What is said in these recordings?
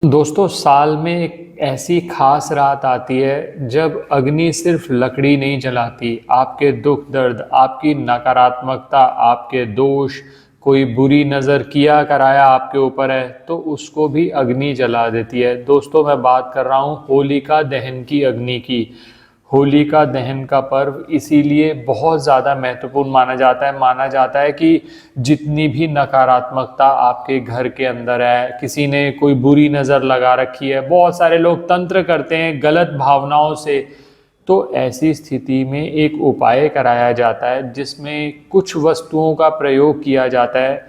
दोस्तों, साल में एक ऐसी खास रात आती है जब अग्नि सिर्फ लकड़ी नहीं जलाती, आपके दुख दर्द, आपकी नकारात्मकता, आपके दोष, कोई बुरी नज़र किया कराया आपके ऊपर है तो उसको भी अग्नि जला देती है। दोस्तों, मैं बात कर रहा हूँ होलिका दहन की अग्नि की। होलिका दहन का पर्व इसीलिए बहुत ज़्यादा महत्वपूर्ण माना जाता है कि जितनी भी नकारात्मकता आपके घर के अंदर है, किसी ने कोई बुरी नज़र लगा रखी है, बहुत सारे लोग तंत्र करते हैं गलत भावनाओं से, तो ऐसी स्थिति में एक उपाय कराया जाता है जिसमें कुछ वस्तुओं का प्रयोग किया जाता है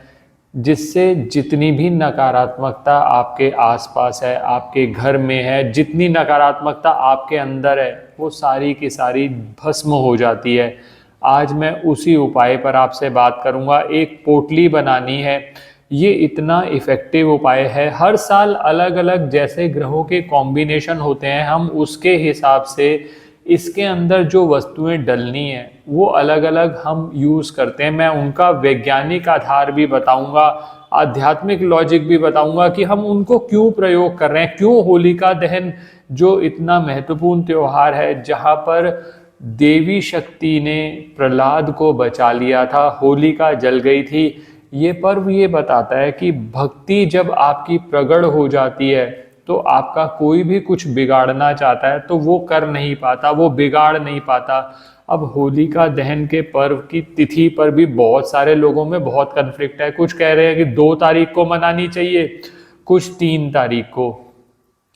जिससे जितनी भी नकारात्मकता आपके आसपास है, आपके घर में है, जितनी नकारात्मकता आपके अंदर है, वो सारी की सारी भस्म हो जाती है। आज मैं उसी उपाय पर आपसे बात करूंगा। एक पोटली बनानी है। ये इतना इफ़ेक्टिव उपाय है। हर साल अलग अलग जैसे ग्रहों के कॉम्बिनेशन होते हैं, हम उसके हिसाब से इसके अंदर जो वस्तुएं डलनी है वो अलग अलग हम यूज़ करते हैं। मैं उनका वैज्ञानिक आधार भी बताऊंगा, आध्यात्मिक लॉजिक भी बताऊंगा कि हम उनको क्यों प्रयोग कर रहे हैं, क्यों होलिका दहन जो इतना महत्वपूर्ण त्यौहार है, जहाँ पर देवी शक्ति ने प्रहलाद को बचा लिया था, होलिका जल गई थी। ये पर्व ये बताता है कि भक्ति जब आपकी प्रगढ़ हो जाती है तो आपका कोई भी कुछ बिगाड़ना चाहता है तो वो कर नहीं पाता, वो बिगाड़ नहीं पाता। अब होलिका दहन के पर्व की तिथि पर भी बहुत सारे लोगों में बहुत कन्फ्लिक्ट है। कुछ कह रहे हैं कि 2 तारीख को मनानी चाहिए, कुछ 3 तारीख को।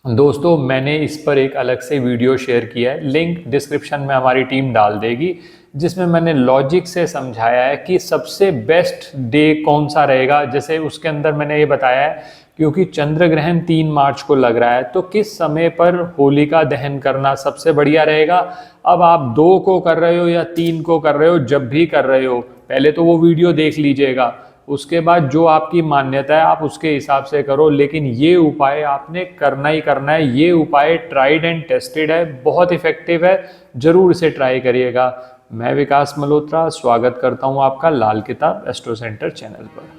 दोस्तों, मैंने इस पर एक अलग से वीडियो शेयर किया है, लिंक डिस्क्रिप्शन में हमारी टीम डाल देगी, जिसमें मैंने लॉजिक से समझाया है कि सबसे बेस्ट डे कौन सा रहेगा। जैसे उसके अंदर मैंने ये बताया है क्योंकि चंद्र ग्रहण 3 मार्च को लग रहा है तो किस समय पर होलिका दहन करना सबसे बढ़िया रहेगा। अब आप 2 को कर रहे हो या 3 को कर रहे हो, जब भी कर रहे हो पहले तो वो वीडियो देख लीजिएगा, उसके बाद जो आपकी मान्यता है आप उसके हिसाब से करो, लेकिन ये उपाय आपने करना ही करना है। ये उपाय ट्राइड एंड टेस्टेड है, बहुत इफेक्टिव है, जरूर इसे ट्राई करिएगा। मैं विकास मल्होत्रा स्वागत करता हूँ आपका लाल किताब एस्ट्रो सेंटर चैनल पर।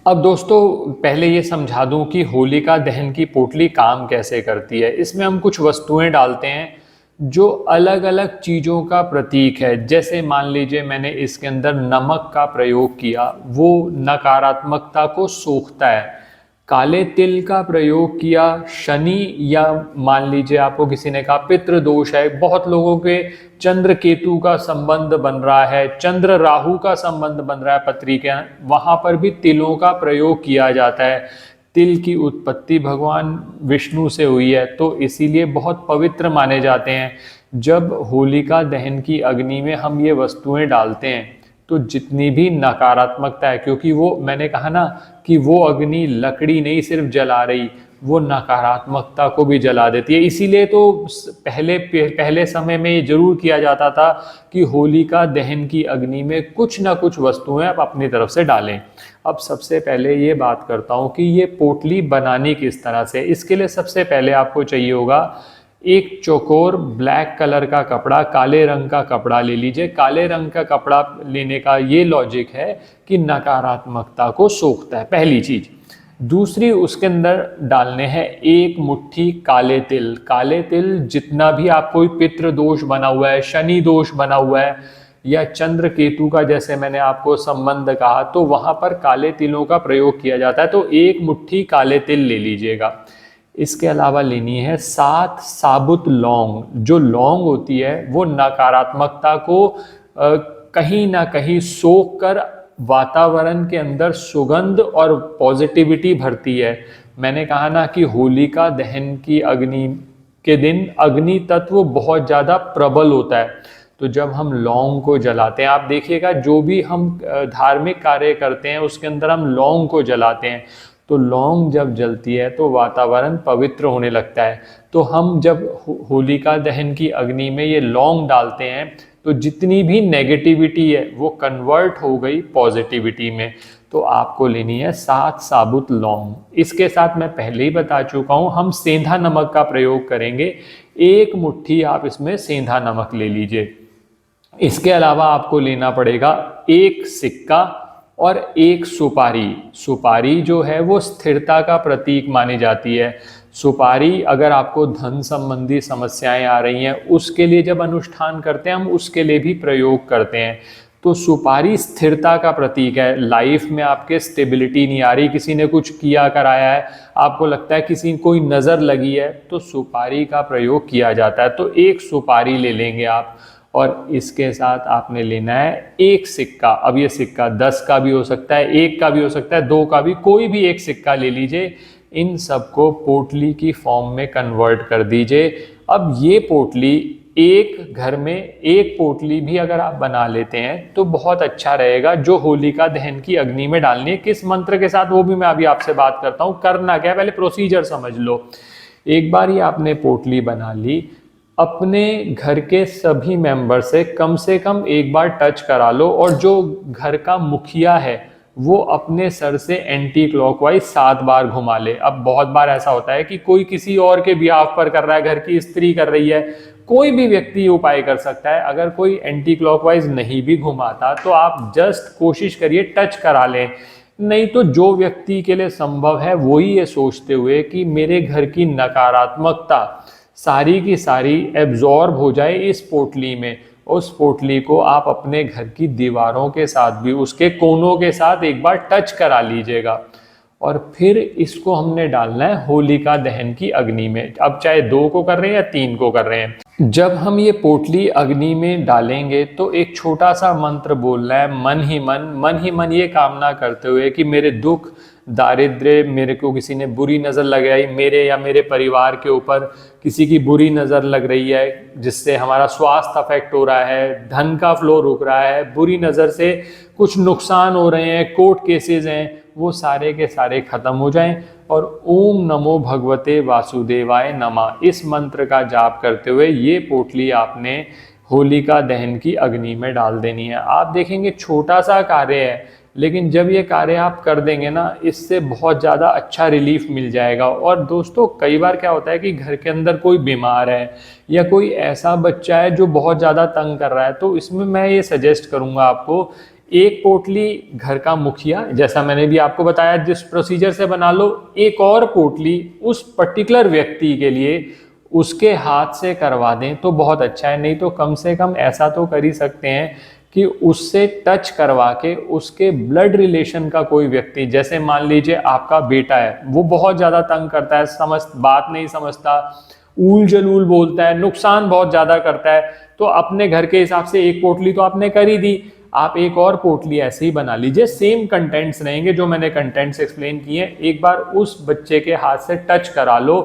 अब दोस्तों, पहले ये समझा दूं कि होलिका दहन की पोटली काम कैसे करती है। इसमें हम कुछ वस्तुएं डालते हैं जो अलग अलग चीज़ों का प्रतीक है। जैसे मान लीजिए मैंने इसके अंदर नमक का प्रयोग किया, वो नकारात्मकता को सोखता है। काले तिल का प्रयोग किया, शनि या मान लीजिए आपको किसी ने कहा पितृ दोष है, बहुत लोगों के चंद्र केतु का संबंध बन रहा है, चंद्र राहु का संबंध बन रहा है पत्री के, वहां पर भी तिलों का प्रयोग किया जाता है। तिल की उत्पत्ति भगवान विष्णु से हुई है तो इसीलिए बहुत पवित्र माने जाते हैं। जब होलिका दहन की अग्नि में हम ये वस्तुएं डालते हैं तो जितनी भी नकारात्मकता है, क्योंकि वो मैंने कहा ना कि वो अग्नि लकड़ी नहीं सिर्फ जला रही, वो नकारात्मकता को भी जला देती है। इसीलिए तो पहले समय में ये जरूर किया जाता था कि होलिका दहन की अग्नि में कुछ ना कुछ वस्तुएं आप अपनी तरफ से डालें। अब सबसे पहले ये बात करता हूँ कि ये पोटली बनानी किस तरह से। इसके लिए सबसे पहले आपको चाहिए होगा एक चौकोर ब्लैक कलर का कपड़ा, काले रंग का कपड़ा ले लीजिए। काले रंग का कपड़ा लेने का ये लॉजिक है कि नकारात्मकता को सोखता है, पहली चीज। दूसरी, उसके अंदर डालने हैं 1 मुट्ठी काले तिल। काले तिल जितना भी आपको पितृ दोष बना हुआ है, शनि दोष बना हुआ है या चंद्र केतु का जैसे मैंने आपको संबंध कहा, तो वहां पर काले तिलों का प्रयोग किया जाता है। तो 1 मुट्ठी काले तिल ले लीजिएगा। इसके अलावा लेनी है 7 साबुत लौंग। जो लौंग होती है वो नकारात्मकता को कहीं ना कहीं सोख कर वातावरण के अंदर सुगंध और पॉजिटिविटी भरती है। मैंने कहा ना कि होलिका दहन की अग्नि के दिन अग्नि तत्व बहुत ज़्यादा प्रबल होता है, तो जब हम लौंग को जलाते हैं, आप देखिएगा जो भी हम धार्मिक कार्य करते हैं उसके अंदर हम लौंग को जलाते हैं, तो लौंग जब जलती है तो वातावरण पवित्र होने लगता है। तो हम जब होलिका दहन की अग्नि में ये लौंग डालते हैं तो जितनी भी नेगेटिविटी है वो कन्वर्ट हो गई पॉजिटिविटी में। तो आपको लेनी है 7 साबुत लौंग। इसके साथ मैं पहले ही बता चुका हूँ हम सेंधा नमक का प्रयोग करेंगे। 1 मुट्ठी आप इसमें सेंधा नमक ले लीजिए। इसके अलावा आपको लेना पड़ेगा 1 सिक्का और एक सुपारी। सुपारी जो है वो स्थिरता का प्रतीक मानी जाती है। सुपारी अगर आपको धन संबंधी समस्याएं आ रही हैं उसके लिए जब अनुष्ठान करते हैं हम उसके लिए भी प्रयोग करते हैं। तो सुपारी स्थिरता का प्रतीक है। लाइफ में आपके स्टेबिलिटी नहीं आ रही, किसी ने कुछ किया कराया है, आपको लगता है किसी कोई नज़र लगी है, तो सुपारी का प्रयोग किया जाता है। तो एक सुपारी ले लेंगे आप और इसके साथ आपने लेना है एक सिक्का। अब ये सिक्का 10 का भी हो सकता है, 1 का भी हो सकता है, 2 का भी, कोई भी एक सिक्का ले लीजिए। इन सबको पोटली की फॉर्म में कन्वर्ट कर दीजिए। अब ये पोटली एक घर में एक पोटली भी अगर आप बना लेते हैं तो बहुत अच्छा रहेगा, जो होलिका दहन की अग्नि में डालनी है। किस मंत्र के साथ वो भी मैं अभी आपसे बात करता हूँ। करना क्या है, पहले प्रोसीजर समझ लो। एक बार ये आपने पोटली बना ली, अपने घर के सभी मेंबर से कम एक बार टच करा लो और जो घर का मुखिया है वो अपने सर से एंटी क्लॉकवाइज 7 बार घुमा ले। अब बहुत बार ऐसा होता है कि कोई किसी और के बिहाफ पर कर रहा है, घर की स्त्री कर रही है, कोई भी व्यक्ति उपाय कर सकता है। अगर कोई एंटी क्लॉकवाइज नहीं भी घुमाता तो आप जस्ट कोशिश करिए टच करा लें। नहीं तो जो व्यक्ति के लिए संभव है वही ये सोचते हुए कि मेरे घर की नकारात्मकता सारी की सारी एब्जॉर्ब हो जाए इस पोटली में, उस पोटली को आप अपने घर की दीवारों के साथ भी, उसके कोनों के साथ एक बार टच करा लीजिएगा। और फिर इसको हमने डालना है होलिका दहन की अग्नि में। अब चाहे 2 को कर रहे हैं या 3 को कर रहे हैं। जब हम ये पोटली अग्नि में डालेंगे तो एक छोटा सा मंत्र बोलना है, मन ही मन ये कामना करते हुए कि मेरे दुख दारिद्र्य, मेरे को किसी ने बुरी नज़र लगाई, मेरे या मेरे परिवार के ऊपर किसी की बुरी नज़र लग रही है जिससे हमारा स्वास्थ्य अफेक्ट हो रहा है, धन का फ्लो रुक रहा है, बुरी नज़र से कुछ नुकसान हो रहे हैं, कोर्ट केसेस हैं, वो सारे के सारे खत्म हो जाएं। और ओम नमो भगवते वासुदेवाय नमः इस मंत्र का जाप करते हुए ये पोटली आपने होलिका दहन की अग्नि में डाल देनी है। आप देखेंगे छोटा सा कार्य है, लेकिन जब ये कार्य आप कर देंगे ना, इससे बहुत ज़्यादा अच्छा रिलीफ मिल जाएगा। और दोस्तों कई बार क्या होता है कि घर के अंदर कोई बीमार है या कोई ऐसा बच्चा है जो बहुत ज़्यादा तंग कर रहा है, तो इसमें मैं ये सजेस्ट करूँगा आपको, एक पोटली घर का मुखिया, जैसा मैंने भी आपको बताया जिस प्रोसीजर से बना लो, एक और पोटली उस पर्टिकुलर व्यक्ति के लिए उसके हाथ से करवा दें तो बहुत अच्छा है। नहीं तो कम से कम ऐसा तो कर ही सकते हैं कि उससे टच करवा के उसके ब्लड रिलेशन का कोई व्यक्ति, जैसे मान लीजिए आपका बेटा है, वो बहुत ज़्यादा तंग करता है, बात नहीं समझता, ऊल जलूल बोलता है, नुकसान बहुत ज़्यादा करता है, तो अपने घर के हिसाब से एक पोटली तो आपने कर ही दी, आप एक और पोटली ऐसे ही बना लीजिए। सेम कंटेंट्स रहेंगे जो मैंने कंटेंट्स एक्सप्लेन किए हैं। एक बार उस बच्चे के हाथ से टच करा लो।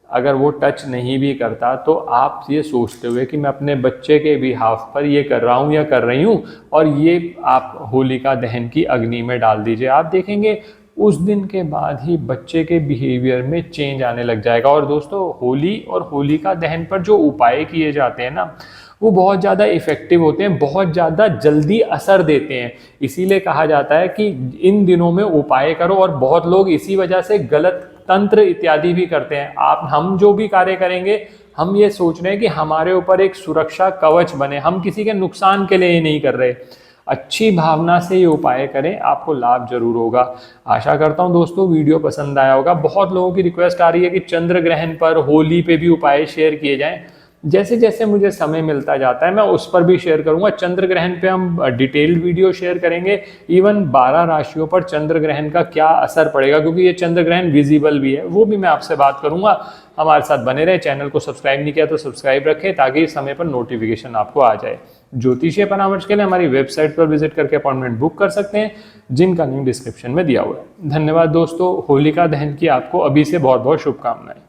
अगर वो टच नहीं भी करता तो आप ये सोचते हुए कि मैं अपने बच्चे के बिहाफ पर ये कर रहा हूँ या कर रही हूँ, और ये आप होलिका दहन की अग्नि में डाल दीजिए। आप देखेंगे उस दिन के बाद ही बच्चे के बिहेवियर में चेंज आने लग जाएगा। और दोस्तों होली और होलिका दहन पर जो उपाय किए जाते हैं ना, वो बहुत ज़्यादा इफ़ेक्टिव होते हैं, बहुत ज़्यादा जल्दी असर देते हैं। इसीलिए कहा जाता है कि इन दिनों में उपाय करो। और बहुत लोग इसी वजह से गलत तंत्र इत्यादि भी करते हैं। हम जो भी कार्य करेंगे हम ये सोच रहे हैं कि हमारे ऊपर एक सुरक्षा कवच बने, हम किसी के नुकसान के लिए ये नहीं कर रहे। अच्छी भावना से ये उपाय करें, आपको लाभ जरूर होगा। आशा करता हूँ दोस्तों वीडियो पसंद आया होगा। बहुत लोगों की रिक्वेस्ट आ रही है कि चंद्र ग्रहण पर, होली पे भी उपाय शेयर किए जाएं। जैसे जैसे मुझे समय मिलता जाता है मैं उस पर भी शेयर करूंगा। चंद्र ग्रहण पे हम डिटेल्ड वीडियो शेयर करेंगे, इवन 12 राशियों पर चंद्र ग्रहण का क्या असर पड़ेगा, क्योंकि ये चंद्र ग्रहण विजिबल भी है, वो भी मैं आपसे बात करूंगा। हमारे साथ बने रहे। चैनल को सब्सक्राइब नहीं किया तो सब्सक्राइब रखें ताकि इस समय पर नोटिफिकेशन आपको आ जाए। ज्योतिषीय परामर्श के लिए हमारी वेबसाइट पर विजिट करके अपॉइंटमेंट बुक कर सकते हैं, जिनका लिंक डिस्क्रिप्शन में दिया हुआ है। धन्यवाद दोस्तों। होलिका दहन की आपको अभी से बहुत बहुत शुभकामनाएं।